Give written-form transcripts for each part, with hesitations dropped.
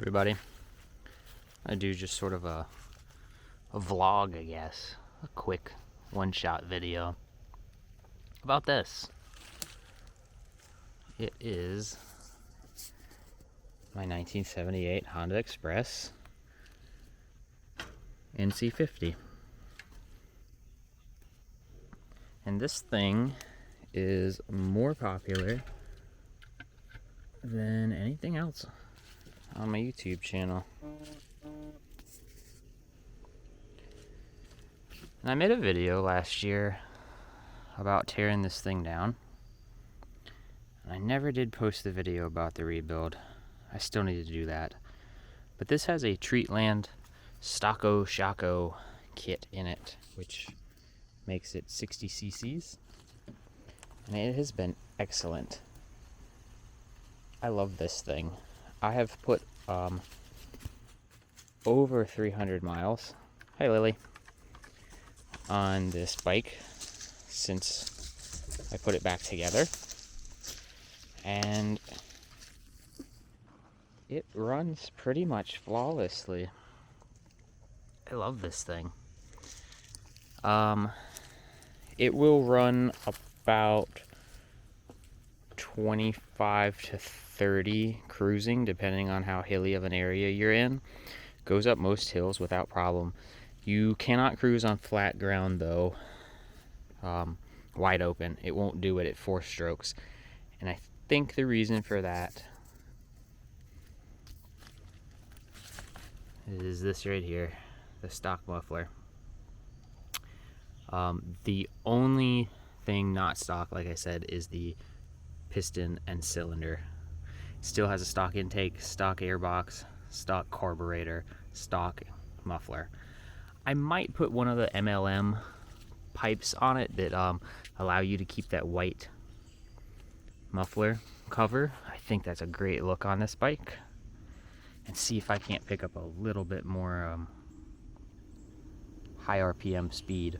everybody. I do just sort of a vlog, I guess, a quick one-shot video about this. It is my 1978 Honda Express NC50. And this thing is more popular than anything else on my YouTube channel. And I made a video last year about tearing this thing down. And I never did post the video about the rebuild. I still need to do that. But this has a Treatland Stocko Shocko kit in it, which makes it 60 cc's. And it has been excellent. I love this thing. I have put over 300 miles, hi Lily, on this bike since I put it back together. And it runs pretty much flawlessly. I love this thing. It will run about 25 to 30 cruising, depending on how hilly of an area you're in. Goes up most hills without problem. You cannot cruise on flat ground though, wide open. It won't do it at 4 strokes. And I think the reason for that is this right here, the stock muffler. The only thing not stock, like I said, is the piston and cylinder. Still has a stock intake, stock airbox, stock carburetor, stock muffler. I might put one of the MLM pipes on it that allow you to keep that white muffler cover. I think that's a great look on this bike. And see if I can't pick up a little bit more high RPM speed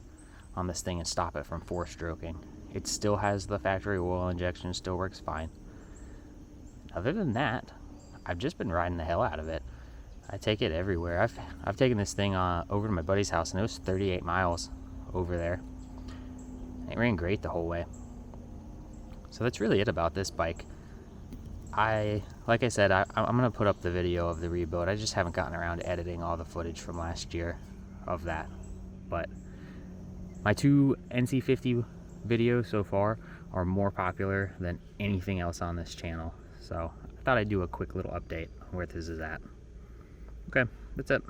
on this thing and stop it from 4-stroking. It still has the factory oil injection, still works fine. Other than that, I've just been riding the hell out of it. I take it everywhere. I've taken this thing over to my buddy's house, and it was 38 miles over there. It ran great the whole way. So that's really it about this bike. Like I said, I'm gonna put up the video of the rebuild. I just haven't gotten around to editing all the footage from last year of that. But my 2 NC50 videos so far are more popular than anything else on this channel. So I thought I'd do a quick little update on where this is at. Okay, that's it.